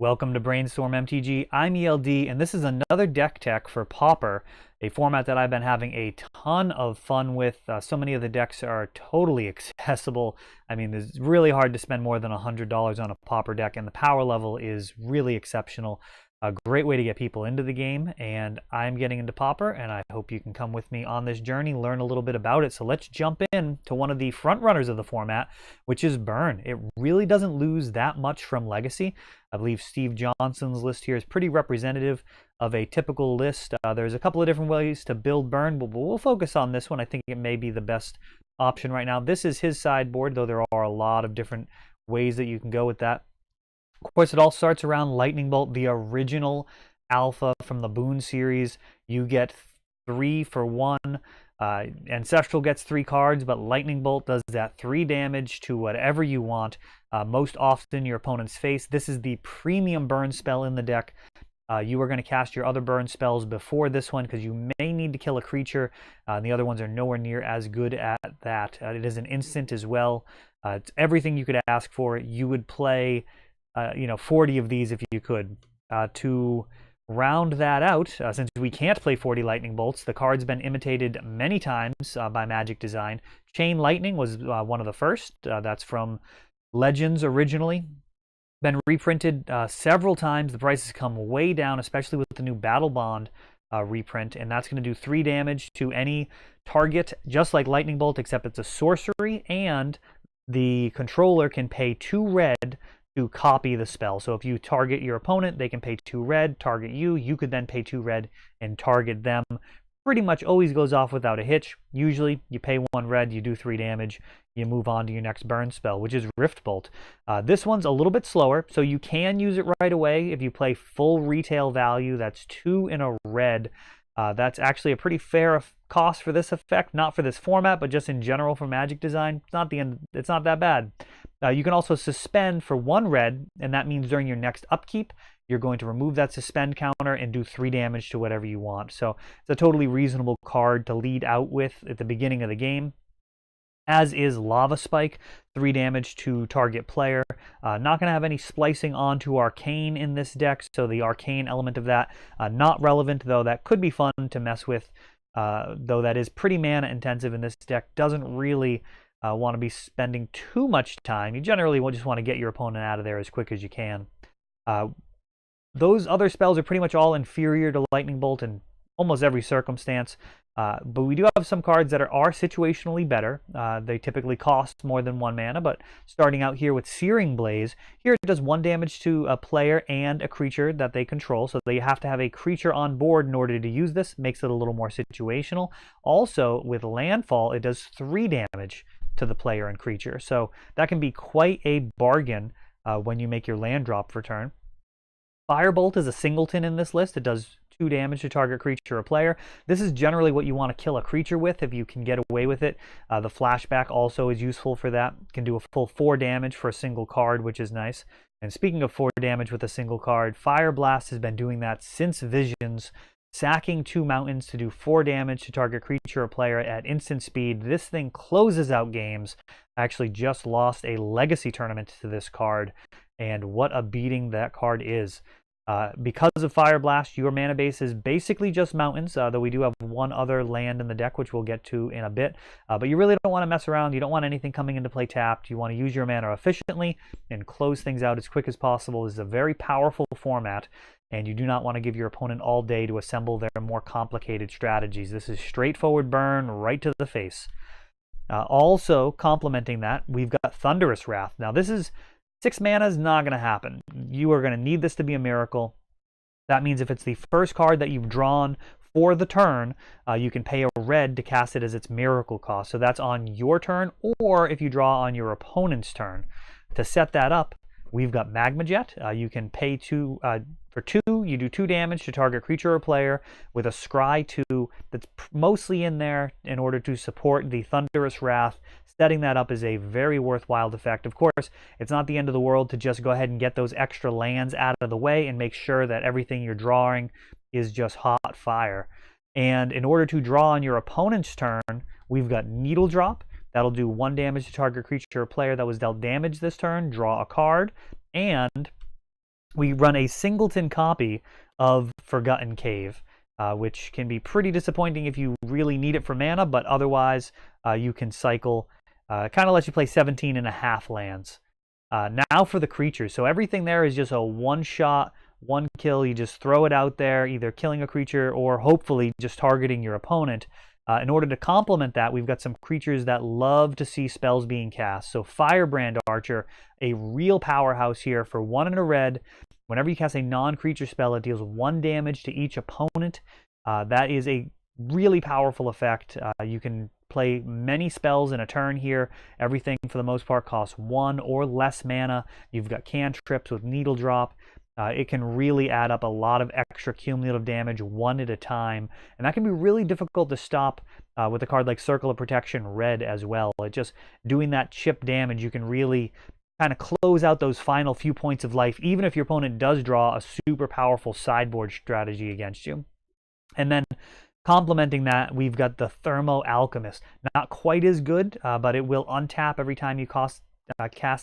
Welcome to Brainstorm MTG. I'm ELD, and this is another deck tech for Pauper, a format that I've been having a ton of fun with. So many of the decks are totally accessible. I mean, it's really hard to spend more than $100 on a Pauper deck, and the power level is really exceptional. A great way to get people into the game, and I'm getting into Pauper, and I hope you can come with me on this journey, learn a little bit about it. So let's jump in to one of the front runners of the format, which is Burn. It really doesn't lose that much from Legacy. I believe Steve Johnson's list here is pretty representative of a typical list. There's a couple of different ways to build Burn, but we'll focus on this one. I think it may be the best option right now. This is his sideboard, though there are a lot of different ways that you can go with that. Of course, it all starts around Lightning Bolt, the original alpha from the Boon series. You get 3 for 1. Ancestral gets 3 cards, but Lightning Bolt does that 3 damage to whatever you want, most often your opponent's face. This is the premium burn spell in the deck. You are going to cast your other burn spells before this one because you may need to kill a creature. The other ones are nowhere near as good at that. It is an instant as well. It's everything you could ask for. You would play 40 of these if you could. To round that out, since we can't play 40 Lightning Bolts, the card's been imitated many times by Magic Design. Chain Lightning was one of the first. That's from Legends originally. Been reprinted several times. The prices come way down, especially with the new Battle Bond reprint, and that's going to do 3 damage to any target, just like Lightning Bolt, except it's a sorcery, and the controller can pay 2 red to copy the spell. So if you target your opponent, they can pay 2 red, target you. You could then pay 2 red and target them. Pretty much always goes off without a hitch. Usually you pay 1 red, you do 3 damage, you move on to your next burn spell, which is Rift Bolt. This one's a little bit slower, so you can use it right away if you play full retail value. That's 2 in a red. That's actually a pretty fair cost for this effect, not for this format, but just in general for Magic Design. It's not that bad. You can also suspend for 1 red, and that means during your next upkeep, you're going to remove that suspend counter and do 3 damage to whatever you want. So it's a totally reasonable card to lead out with at the beginning of the game. As is Lava Spike, 3 damage to target player. Not going to have any splicing onto Arcane in this deck, so the Arcane element of that, not relevant, though that could be fun to mess with, though that is pretty mana intensive in this deck. Doesn't really want to be spending too much time. You generally will just want to get your opponent out of there as quick as you can. Those other spells are pretty much all inferior to Lightning Bolt in almost every circumstance. But we do have some cards that are situationally better. They typically cost more than 1 mana, but starting out here with Searing Blaze, here it does 1 damage to a player and a creature that they control, so they have to have a creature on board in order to use this. Makes it a little more situational. Also, with Landfall, it does 3 damage to the player and creature, so that can be quite a bargain when you make your land drop for turn. Firebolt is a singleton in this list. It does 2 damage to target creature or player. This is generally what you want to kill a creature with if you can get away with it. The Flashback also is useful for that. Can do a full 4 damage for a single card, which is nice. And speaking of 4 damage with a single card, Fireblast has been doing that since Visions, sacking 2 mountains to do 4 damage to target creature or player at instant speed. This thing closes out games. I actually just lost a Legacy tournament to this card, and what a beating that card is. Because of Fireblast, your mana base is basically just mountains, though we do have 1 other land in the deck, which we'll get to in a bit. But you really don't want to mess around. You don't want anything coming into play tapped. You want to use your mana efficiently and close things out as quick as possible. This is a very powerful format, and you do not want to give your opponent all day to assemble their more complicated strategies. This is straightforward burn right to the face. Also complementing that, we've got Thunderous Wrath. Now this is 6 mana is not going to happen. You are going to need this to be a miracle. That means if it's the first card that you've drawn for the turn, you can pay a red to cast it as its miracle cost. So that's on your turn, or if you draw on your opponent's turn. To set that up, we've got Magma Jet. You can pay 2 for 2. You do 2 damage to target creature or player with a Scry 2 that's mostly in there in order to support the Thunderous Wrath. Setting that up is a very worthwhile effect. Of course, it's not the end of the world to just go ahead and get those extra lands out of the way and make sure that everything you're drawing is just hot fire. And in order to draw on your opponent's turn, we've got Needle Drop. That'll do 1 damage to target creature or player that was dealt damage this turn. Draw a card. And we run a singleton copy of Forgotten Cave, which can be pretty disappointing if you really need it for mana, but otherwise you can cycle. Kind of lets you play 17.5 lands. Now for the creatures. So everything there is just a one-shot, one kill. You just throw it out there, either killing a creature or hopefully just targeting your opponent. In order to complement that, we've got some creatures that love to see spells being cast. So Firebrand Archer, a real powerhouse here for 1 and a red. Whenever you cast a non-creature spell, it deals 1 damage to each opponent. That is a really powerful effect. You can play many spells in a turn here. Everything, for the most part, costs 1 or less mana. You've got cantrips with Needle Drop. It can really add up a lot of extra cumulative damage one at a time, and that can be really difficult to stop with a card like Circle of Protection Red as well. Just doing that chip damage, you can really kind of close out those final few points of life, even if your opponent does draw a super powerful sideboard strategy against you. And then complementing that, we've got the Thermo Alchemist. Not quite as good, but it will untap every time you cast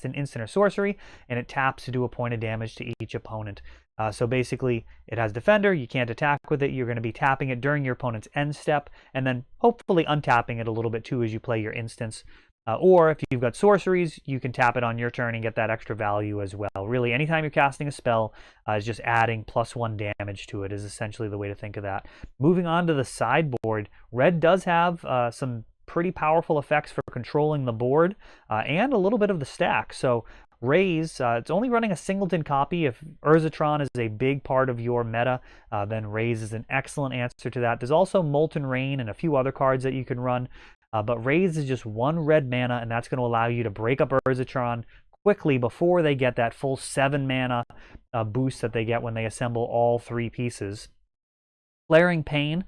an instant or sorcery, and it taps to do a point of damage to each opponent. So basically, it has Defender. You can't attack with it. You're going to be tapping it during your opponent's end step, and then hopefully untapping it a little bit too as you play your instants. Or if you've got sorceries, you can tap it on your turn and get that extra value as well. Really, anytime you're casting a spell, is just adding +1 damage to it is essentially the way to think of that. Moving on to the sideboard, red does have some pretty powerful effects for controlling the board and a little bit of the stack. So Raze, it's only running a singleton copy. If Urzatron is a big part of your meta, then Raze is an excellent answer to that. There's also Molten Rain and a few other cards that you can run. But Raze is just 1 red mana, and that's going to allow you to break up Urzatron quickly before they get that full 7 mana boost that they get when they assemble all 3 pieces. Flaring Pain.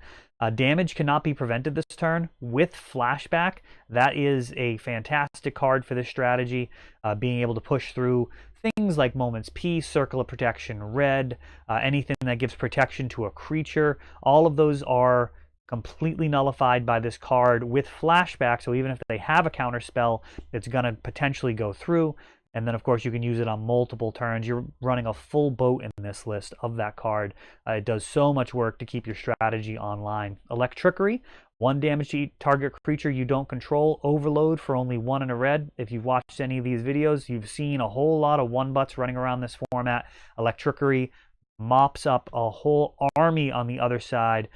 Damage cannot be prevented this turn. With Flashback, that is a fantastic card for this strategy. Being able to push through things like Moment's Peace, Circle of Protection Red, anything that gives protection to a creature. All of those are completely nullified by this card with Flashback, so even if they have a counter spell, it's going to potentially go through. And then, of course, you can use it on multiple turns. You're running a full boat in this list of that card. It does so much work to keep your strategy online. Electrickery, 1 damage to each target creature you don't control. Overload for only 1 and a red. If you've watched any of these videos, you've seen a whole lot of 1-butts running around this format. Electrickery mops up a whole army on the other side.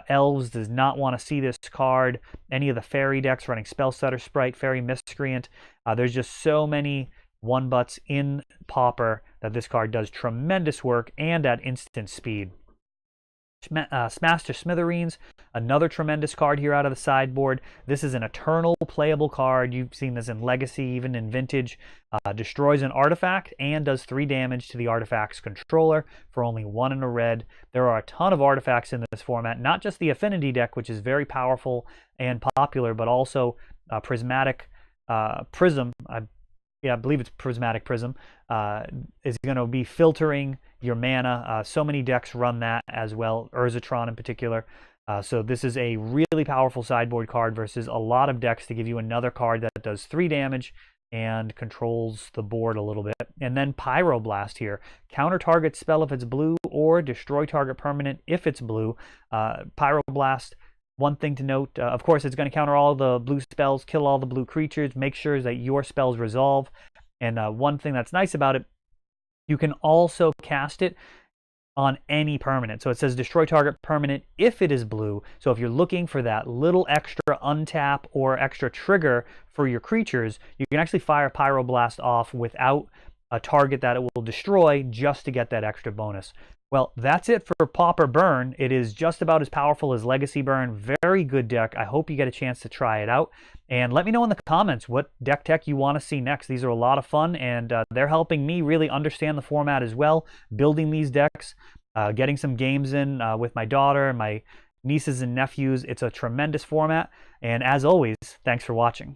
Elves does not want to see this card. Any of the fairy decks running Spellstutter Sprite, Fairy Miscreant. There's just so many 1-butts in Pauper that this card does tremendous work and at instant speed. Smash to Smithereens, another tremendous card here out of the sideboard. This is an eternal playable card. You've seen this in Legacy, even in Vintage. Destroys an artifact and does 3 damage to the artifact's controller for only 1 and a red. There are a ton of artifacts in this format, not just the Affinity deck, which is very powerful and popular, but also Prismatic Prism. I believe it's Prismatic Prism, is going to be filtering your mana. So many decks run that as well, Urzatron in particular. So this is a really powerful sideboard card versus a lot of decks to give you another card that does 3 damage and controls the board a little bit. And then Pyroblast here. Counter target spell if it's blue, or destroy target permanent if it's blue. Pyroblast, one thing to note, of course, it's going to counter all the blue spells, kill all the blue creatures, make sure that your spells resolve. And one thing that's nice about it, you can also cast it on any permanent. So it says destroy target permanent if it is blue. So if you're looking for that little extra untap or extra trigger for your creatures, you can actually fire Pyroblast off without a target that it will destroy just to get that extra bonus. Well, that's it for Pauper Burn. It is just about as powerful as Legacy Burn. Very good deck. I hope you get a chance to try it out. And let me know in the comments what deck tech you want to see next. These are a lot of fun, and they're helping me really understand the format as well, building these decks, getting some games in with my daughter and my nieces and nephews. It's a tremendous format. And as always, thanks for watching.